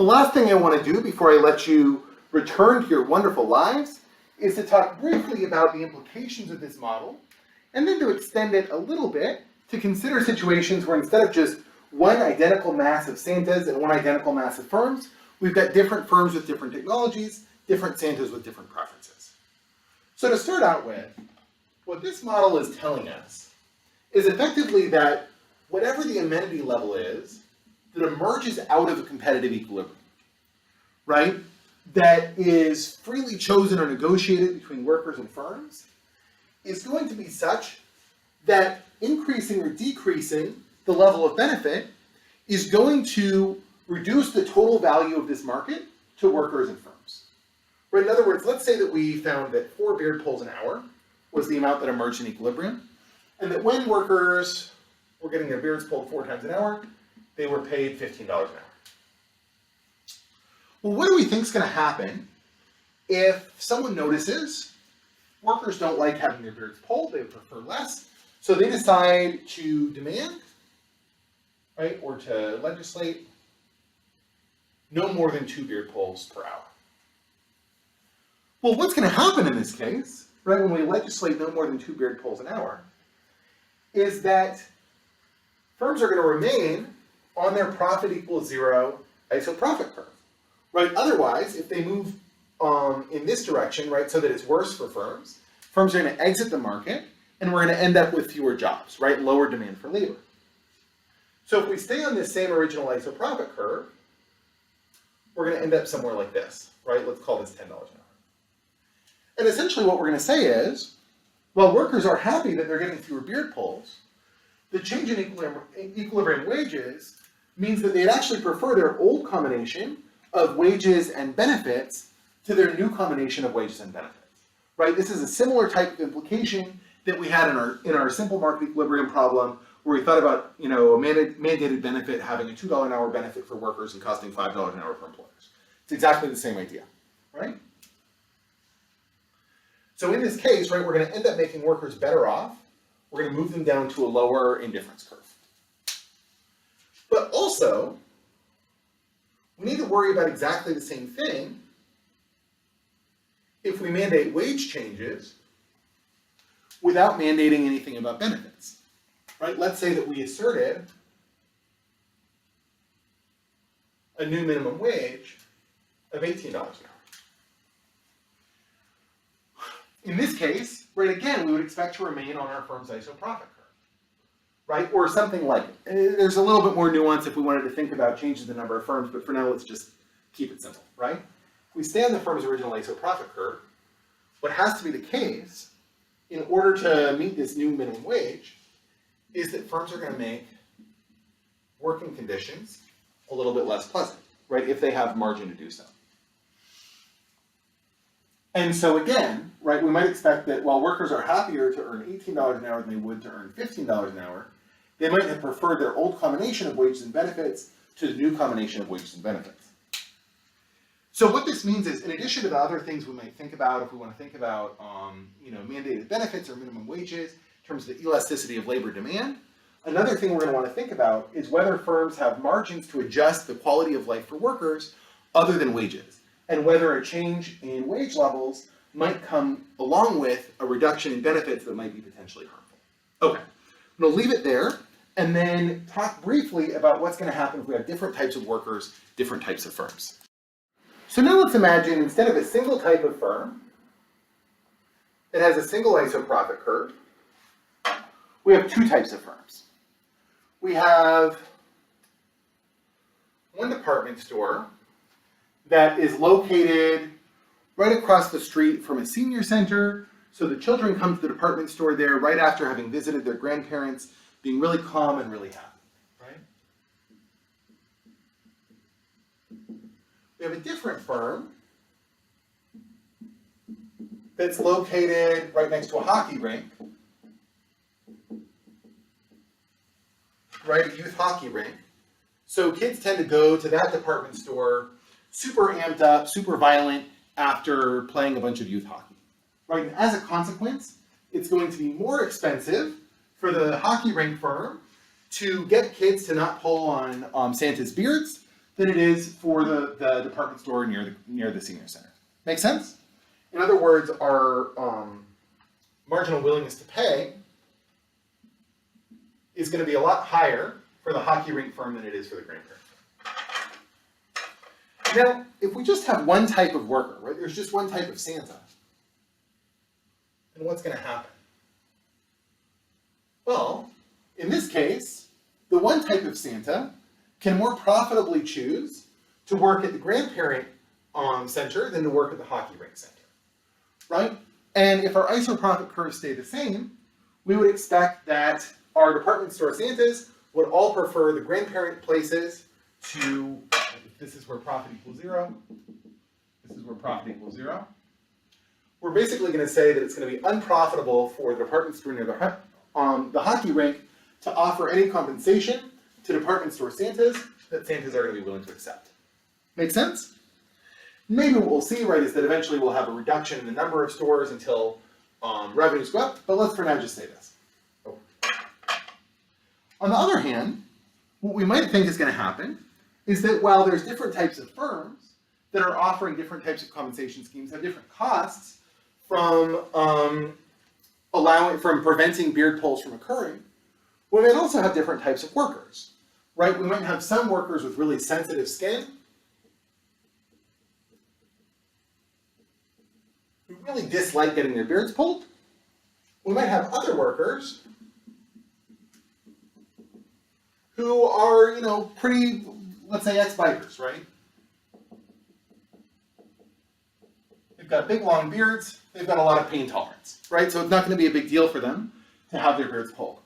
The last thing I want to do before I let you return to your wonderful lives is to talk briefly about the implications of this model, and then to extend it a little bit to consider situations where instead of just one identical mass of Santas and one identical mass of firms, we've got different firms with different technologies, different Santas with different preferences. So to start out with, what this model is telling us is effectively that whatever the amenity level is that emerges out of a competitive equilibrium, right, that is freely chosen or negotiated between workers and firms, is going to be such that increasing or decreasing the level of benefit is going to reduce the total value of this market to workers and firms. Right? In other words, let's say that we found that 4 beard pulls an hour was the amount that emerged in equilibrium, and that when workers were getting their beards pulled 4 times an hour, they were paid $15 an hour. Well, what do we think is going to happen if someone notices workers don't like having their beards pulled, they prefer less, so they decide to demand, right, or to legislate no more than 2 beard pulls per hour? Well, what's going to happen in this case, right, when we legislate no more than 2 beard pulls an hour, is that firms are going to remain on their profit equals 0 isoprofit curve, right? Otherwise, if they move in this direction, right, so that it's worse for firms, firms are going to exit the market, and we're going to end up with fewer jobs, right? Lower demand for labor. So if we stay on this same original isoprofit curve, we're going to end up somewhere like this, right? Let's call this $10 an hour. And essentially what we're going to say is, while workers are happy that they're getting fewer beard pulls, the change in equilibrium wages means that they'd actually prefer their old combination of wages and benefits to their new combination of wages and benefits, right? This is a similar type of implication that we had in our simple market equilibrium problem, where we thought about, a mandated benefit having a $2 an hour benefit for workers and costing $5 an hour for employers. It's exactly the same idea, right? So in this case, right, we're going to end up making workers better off. We're going to move them down to a lower indifference curve. But also, we need to worry about exactly the same thing if we mandate wage changes without mandating anything about benefits, right? Let's say that we asserted a new minimum wage of $18 an hour. In this case, right, again, we would expect to remain on our firm's isoprofit curve, right? Or something like it. There's a little bit more nuance if we wanted to think about changes in the number of firms, but for now, let's just keep it simple, right? If we stay on the firm's original isoprofit curve, what has to be the case in order to meet this new minimum wage is that firms are going to make working conditions a little bit less pleasant, right, if they have margin to do so. And so again, right, we might expect that while workers are happier to earn $18 an hour than they would to earn $15 an hour, they might have preferred their old combination of wages and benefits to the new combination of wages and benefits. So what this means is, in addition to the other things we might think about if we want to think about mandated benefits or minimum wages in terms of the elasticity of labor demand, another thing we're going to want to think about is whether firms have margins to adjust the quality of life for workers other than wages, and whether a change in wage levels might come along with a reduction in benefits that might be potentially harmful. Okay, I'm going to leave it there and then talk briefly about what's going to happen if we have different types of workers, different types of firms. So now let's imagine instead of a single type of firm that has a single isoprofit curve, we have 2 types of firms. We have one department store that is located right across the street from a senior center, so the children come to the department store there right after having visited their grandparents, being really calm and really happy, right? We have a different firm that's located right next to a hockey rink, right, a youth hockey rink. So kids tend to go to that department store super amped up, super violent after playing a bunch of youth hockey, right? And as a consequence, it's going to be more expensive for the hockey rink firm to get kids to not pull on Santa's beards, than it is for the department store near the senior center. Make sense? In other words, our marginal willingness to pay is going to be a lot higher for the hockey rink firm than it is for the grandparent firm. Now, if we just have one type of worker, right, there's just one type of Santa, then what's going to happen? Well, in this case, the one type of Santa can more profitably choose to work at the grandparent center than to work at the hockey rink center, right? And if our isoprofit curves stay the same, we would expect that our department store Santas would all prefer the grandparent places to, if this is where profit equals 0, this is where profit equals 0. We're basically going to say that it's going to be unprofitable for the department store near the hockey rink to offer any compensation to department store Santas that Santas are going to be willing to accept. Make sense? Maybe what we'll see, right, is that eventually we'll have a reduction in the number of stores until revenues go up, but let's for now just say this. Oh. On the other hand, what we might think is going to happen is that while there's different types of firms that are offering different types of compensation schemes have different costs from preventing beard pulls from occurring, we might also have different types of workers, right? We might have some workers with really sensitive skin who really dislike getting their beards pulled. We might have other workers who are, pretty, let's say, ex-bikers, right? They've got big, long beards. They've got a lot of pain tolerance, right? So it's not going to be a big deal for them to have their beards pulled.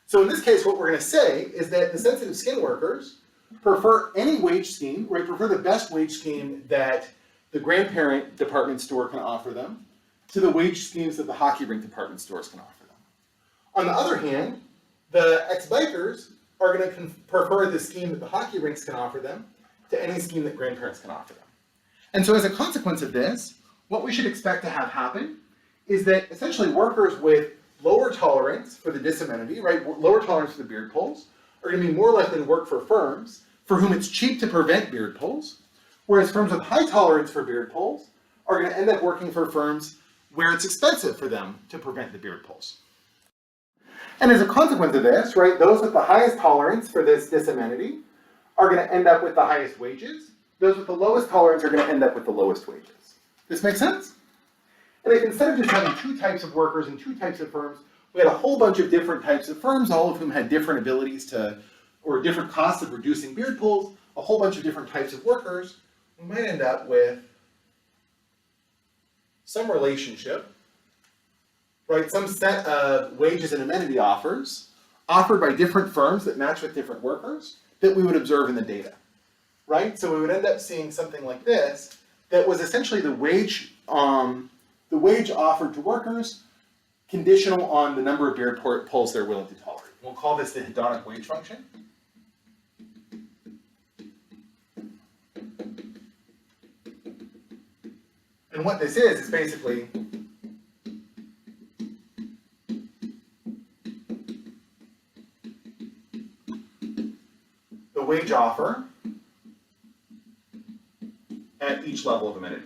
So in this case, what we're going to say is that the sensitive skin workers prefer any wage scheme, right? Prefer the best wage scheme that the grandparent department store can offer them to the wage schemes that the hockey rink department stores can offer them. On the other hand, the ex-bikers are going to prefer the scheme that the hockey rinks can offer them to any scheme that grandparents can offer them. And so as a consequence of this, what we should expect to have happen is that essentially workers with lower tolerance for the disamenity, right, lower tolerance for the beard pulls, are going to be more likely to work for firms for whom it's cheap to prevent beard pulls, whereas firms with high tolerance for beard pulls are going to end up working for firms where it's expensive for them to prevent the beard pulls. And as a consequence of this, right, those with the highest tolerance for this disamenity are going to end up with the highest wages. Those with the lowest tolerance are going to end up with the lowest wages. This make sense? And if instead of just having two types of workers and two types of firms, we had a whole bunch of different types of firms, all of whom had different abilities to, or different costs of reducing beard pulls, a whole bunch of different types of workers, we might end up with some relationship, right? Some set of wages and amenity offers offered by different firms that match with different workers that we would observe in the data, right? So we would end up seeing something like this that was essentially the wage offered to workers conditional on the number of beard pulls they're willing to tolerate. We'll call this the hedonic wage function. And what this is basically the wage offer at each level of amenity.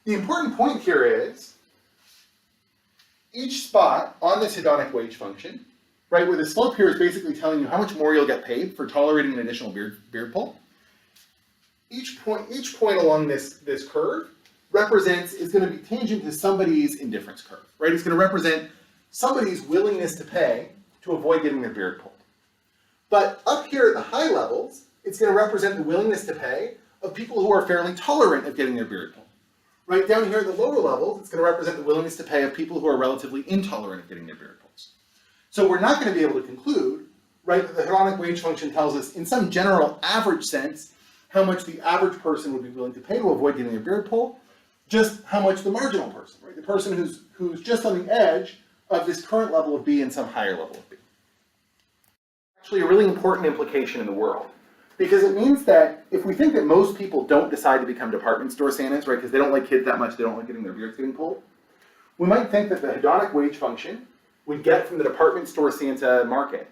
The important point here is each spot on this hedonic wage function, right, where the slope here is basically telling you how much more you'll get paid for tolerating an additional beard pull. Each point along this curve is going to be tangent to somebody's indifference curve, right? It's going to represent somebody's willingness to pay to avoid getting their beard pulled. But up here at the high levels, it's going to represent the willingness to pay of people who are fairly tolerant of getting their beard pulled. Right down here at the lower levels, it's going to represent the willingness to pay of people who are relatively intolerant of getting their beard pulls. So we're not going to be able to conclude, right, that the hedonic wage function tells us in some general average sense how much the average person would be willing to pay to avoid getting their beard pulled, just how much the marginal person, right, the person who's just on the edge of this current level of B and some higher level of B. Actually a really important implication in the world. Because it means that if we think that most people don't decide to become department store Santas, right, because they don't like kids that much, they don't like getting their beards getting pulled, we might think that the hedonic wage function would get from the department store Santa market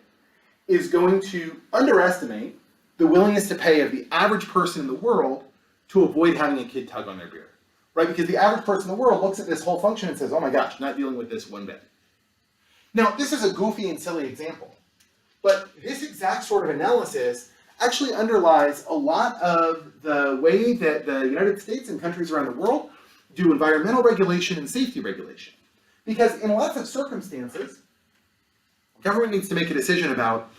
is going to underestimate the willingness to pay of the average person in the world to avoid having a kid tug on their beard, right? Because the average person in the world looks at this whole function and says, oh my gosh, not dealing with this one bit. Now, this is a goofy and silly example, but this exact sort of analysis actually underlies a lot of the way that the United States and countries around the world do environmental regulation and safety regulation. Because in lots of circumstances, government needs to make a decision about,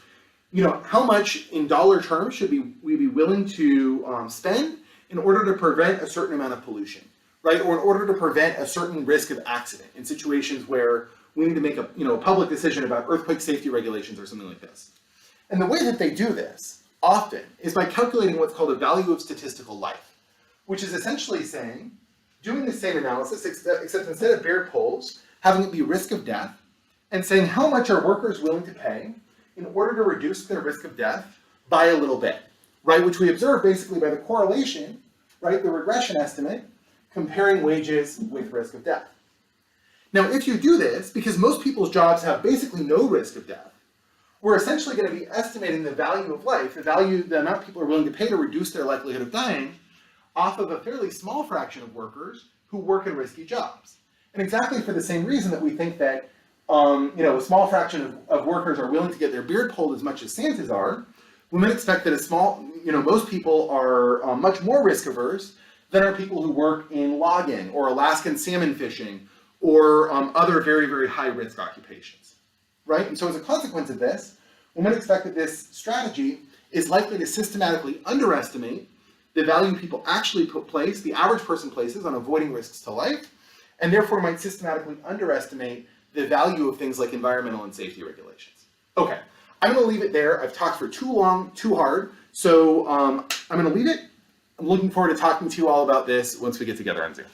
how much in dollar terms should we be willing to spend in order to prevent a certain amount of pollution, right? Or in order to prevent a certain risk of accident in situations where we need to make a public decision about earthquake safety regulations or something like this. And the way that they do this often is by calculating what's called a value of statistical life, which is essentially saying, doing the same analysis, except instead of Baird polls, having it be risk of death, and saying how much are workers willing to pay in order to reduce their risk of death by a little bit, right? Which we observe basically by the correlation, right? The regression estimate, comparing wages with risk of death. Now, if you do this, because most people's jobs have basically no risk of death, we're essentially going to be estimating the value of life, the amount people are willing to pay to reduce their likelihood of dying, off of a fairly small fraction of workers who work in risky jobs. And exactly for the same reason that we think that a small fraction of workers are willing to get their beard pulled as much as Santas are, we might expect that most people are much more risk averse than are people who work in logging or Alaskan salmon fishing or other very, very high risk occupations, right? And so as a consequence of this, we might expect that this strategy is likely to systematically underestimate the value people actually the average person places on avoiding risks to life, and therefore might systematically underestimate the value of things like environmental and safety regulations. Okay, I'm going to leave it there. I've talked for too long, too hard, so I'm going to leave it. I'm looking forward to talking to you all about this once we get together on Zoom.